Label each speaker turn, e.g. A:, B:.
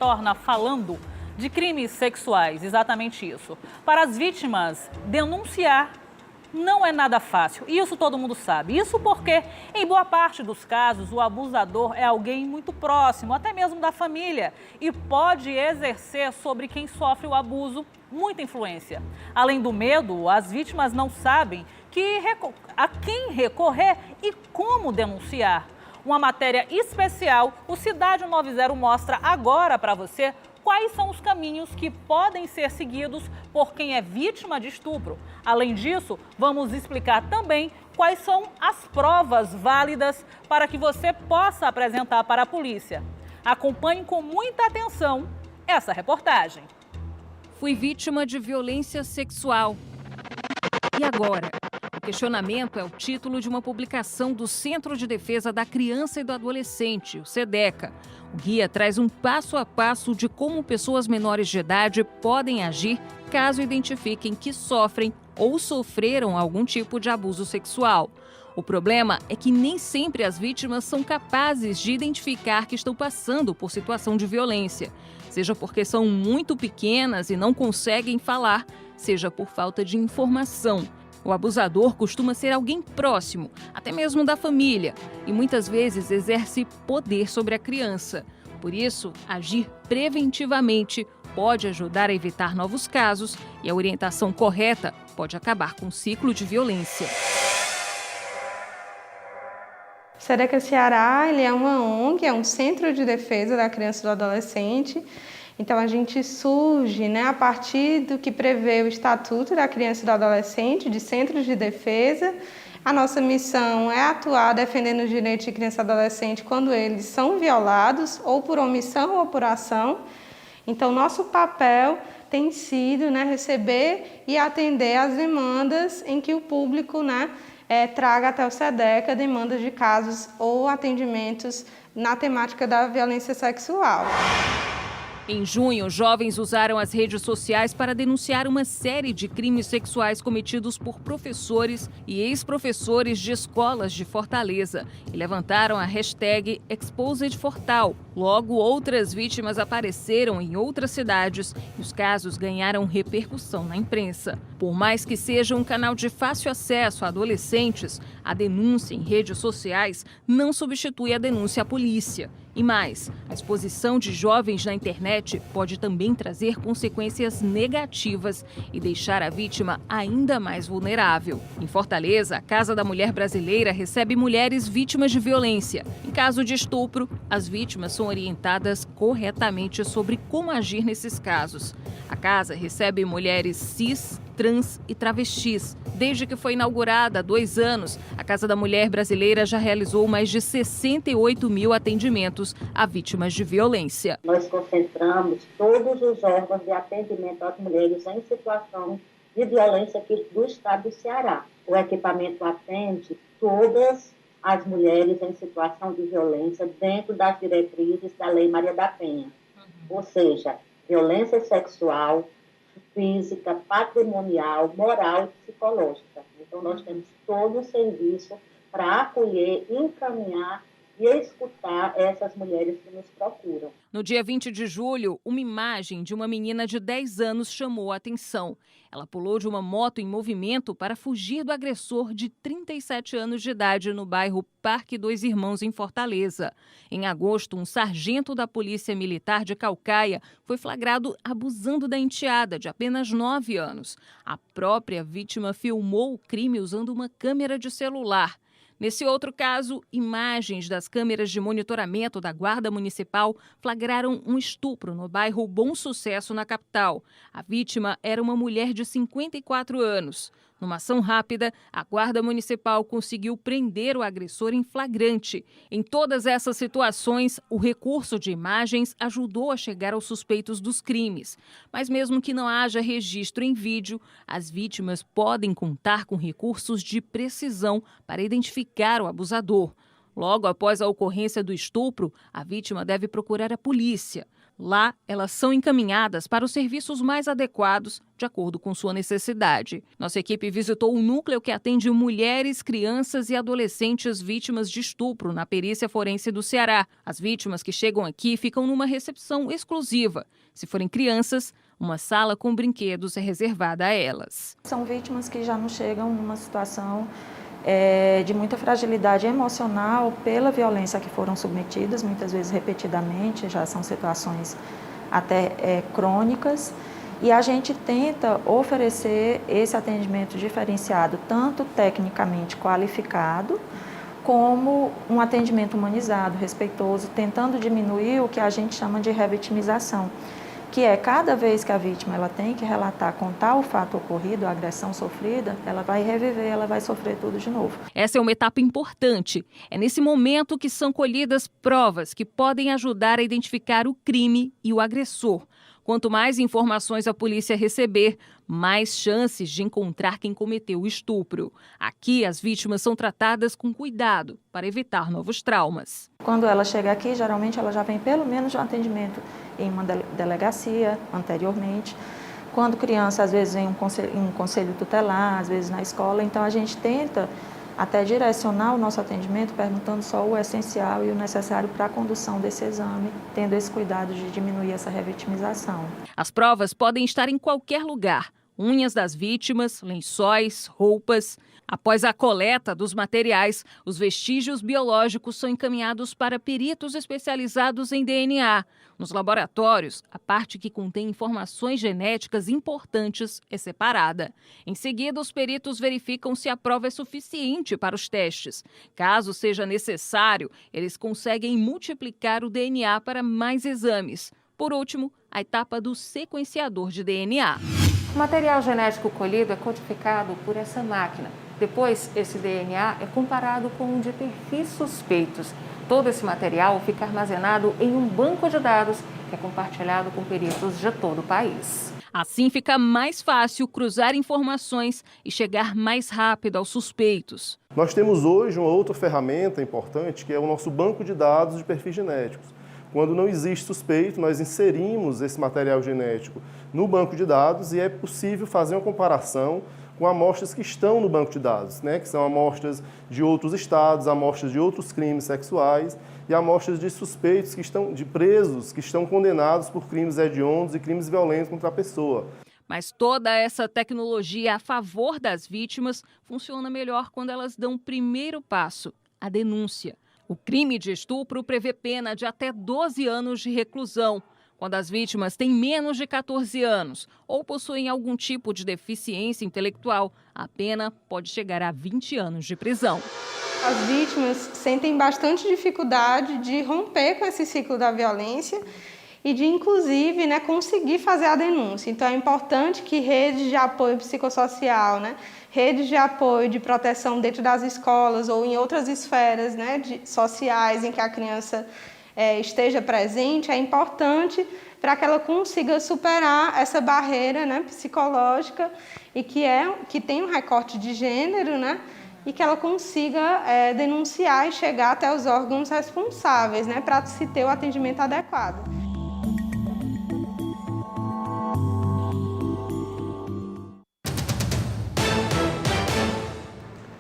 A: torna falando de crimes sexuais, exatamente isso. Para as vítimas, denunciar não é nada fácil, isso todo mundo sabe. Isso porque, em boa parte dos casos, o abusador é alguém muito próximo, até mesmo da família, e pode exercer sobre quem sofre o abuso muita influência. Além do medo, as vítimas não sabem a quem recorrer e como denunciar. Uma matéria especial, o Cidade 90 mostra agora para você quais são os caminhos que podem ser seguidos por quem é vítima de estupro. Além disso, vamos explicar também quais são as provas válidas para que você possa apresentar para a polícia. Acompanhe com muita atenção essa reportagem.
B: Fui vítima de violência sexual. E agora? O questionamento é o título de uma publicação do Centro de Defesa da Criança e do Adolescente, o SEDECA. O guia traz um passo a passo de como pessoas menores de idade podem agir caso identifiquem que sofrem ou sofreram algum tipo de abuso sexual. O problema é que nem sempre as vítimas são capazes de identificar que estão passando por situação de violência, seja porque são muito pequenas e não conseguem falar, seja por falta de informação. O abusador costuma ser alguém próximo, até mesmo da família, e muitas vezes exerce poder sobre a criança. Por isso, agir preventivamente pode ajudar a evitar novos casos e a orientação correta pode acabar com um ciclo de violência.
C: O SEDECA Ceará ele é uma ONG, é um centro de defesa da criança e do adolescente. Então, a gente surge a partir do que prevê o Estatuto da Criança e do Adolescente, de centros de defesa. A nossa missão é atuar defendendo os direitos de criança e adolescente quando eles são violados, ou por omissão ou por ação. Então, nosso papel tem sido receber e atender às demandas em que o público traga até o SEDECA demandas de casos ou atendimentos na temática da violência sexual.
B: Em junho, jovens usaram as redes sociais para denunciar uma série de crimes sexuais cometidos por professores e ex-professores de escolas de Fortaleza e levantaram a hashtag #ExposedFortal. Logo, outras vítimas apareceram em outras cidades e os casos ganharam repercussão na imprensa. Por mais que seja um canal de fácil acesso a adolescentes, a denúncia em redes sociais não substitui a denúncia à polícia. E mais, a exposição de jovens na internet pode também trazer consequências negativas e deixar a vítima ainda mais vulnerável. Em Fortaleza, a Casa da Mulher Brasileira recebe mulheres vítimas de violência. Em caso de estupro, as vítimas são orientadas corretamente sobre como agir nesses casos. A casa recebe mulheres cis, trans e travestis. Desde que foi inaugurada há 2 anos, a Casa da Mulher Brasileira já realizou mais de 68 mil atendimentos a vítimas de violência.
D: Nós concentramos todos os órgãos de atendimento às mulheres em situação de violência aqui do estado do Ceará. O equipamento atende todas as mulheres em situação de violência dentro das diretrizes da Lei Maria da Penha. Ou seja, violência sexual, física, patrimonial, moral e psicológica. Então, nós temos todo o serviço para acolher, encaminhar e escutar essas mulheres que nos procuram.
B: No dia 20 de julho, uma imagem de uma menina de 10 anos chamou a atenção. Ela pulou de uma moto em movimento para fugir do agressor de 37 anos de idade no bairro Parque Dois Irmãos, em Fortaleza. Em agosto, um sargento da Polícia Militar de Caucaia foi flagrado abusando da enteada, de apenas 9 anos. A própria vítima filmou o crime usando uma câmera de celular. Nesse outro caso, imagens das câmeras de monitoramento da Guarda Municipal flagraram um estupro no bairro Bom Sucesso, na capital. A vítima era uma mulher de 54 anos. Numa ação rápida, a Guarda Municipal conseguiu prender o agressor em flagrante. Em todas essas situações, o recurso de imagens ajudou a chegar aos suspeitos dos crimes. Mas mesmo que não haja registro em vídeo, as vítimas podem contar com recursos de precisão para identificar o abusador. Logo após a ocorrência do estupro, a vítima deve procurar a polícia. Lá, elas são encaminhadas para os serviços mais adequados, de acordo com sua necessidade. Nossa equipe visitou o núcleo que atende mulheres, crianças e adolescentes vítimas de estupro na perícia forense do Ceará. As vítimas que chegam aqui ficam numa recepção exclusiva. Se forem crianças, uma sala com brinquedos é reservada a elas.
E: São vítimas que já não chegam numa situação de muita fragilidade emocional pela violência que foram submetidas, muitas vezes repetidamente, já são situações até crônicas, e a gente tenta oferecer esse atendimento diferenciado, tanto tecnicamente qualificado, como um atendimento humanizado, respeitoso, tentando diminuir o que a gente chama de revitimização, que é cada vez que a vítima ela tem que relatar, contar o fato ocorrido, a agressão sofrida, ela vai reviver, ela vai sofrer tudo de novo.
B: Essa é uma etapa importante. É nesse momento que são colhidas provas que podem ajudar a identificar o crime e o agressor. Quanto mais informações a polícia receber, mais chances de encontrar quem cometeu o estupro. Aqui, as vítimas são tratadas com cuidado para evitar novos traumas.
E: Quando ela chega aqui, geralmente ela já vem pelo menos de um atendimento em uma delegacia anteriormente. Quando criança, às vezes vem um conselho tutelar, às vezes na escola. Então, a gente tenta até direcionar o nosso atendimento perguntando só o essencial e o necessário para a condução desse exame, tendo esse cuidado de diminuir essa revitimização.
B: As provas podem estar em qualquer lugar. Unhas das vítimas, lençóis, roupas. Após a coleta dos materiais, os vestígios biológicos são encaminhados para peritos especializados em DNA. Nos laboratórios, a parte que contém informações genéticas importantes é separada. Em seguida, os peritos verificam se a prova é suficiente para os testes. Caso seja necessário, eles conseguem multiplicar o DNA para mais exames. Por último, a etapa do sequenciador de DNA.
F: O material genético colhido é codificado por essa máquina. Depois, esse DNA é comparado com um de perfis suspeitos. Todo esse material fica armazenado em um banco de dados que é compartilhado com peritos de todo o país.
B: Assim fica mais fácil cruzar informações e chegar mais rápido aos suspeitos.
G: Nós temos hoje uma outra ferramenta importante, que é o nosso banco de dados de perfis genéticos. Quando não existe suspeito, nós inserimos esse material genético no banco de dados e é possível fazer uma comparação com amostras que estão no banco de dados, que são amostras de outros estados, amostras de outros crimes sexuais e amostras de suspeitos de presos que estão condenados por crimes hediondos e crimes violentos contra a pessoa.
B: Mas toda essa tecnologia a favor das vítimas funciona melhor quando elas dão o primeiro passo, a denúncia. O crime de estupro prevê pena de até 12 anos de reclusão. Quando as vítimas têm menos de 14 anos ou possuem algum tipo de deficiência intelectual, a pena pode chegar a 20 anos de prisão.
C: As vítimas sentem bastante dificuldade de romper com esse ciclo da violência e de, inclusive, conseguir fazer a denúncia. Então, é importante que redes de apoio psicossocial, redes de apoio de proteção dentro das escolas ou em outras esferas sociais em que a criança esteja presente, é importante para que ela consiga superar essa barreira psicológica e que tem um recorte de gênero, e que ela consiga denunciar e chegar até os órgãos responsáveis para se ter o atendimento adequado.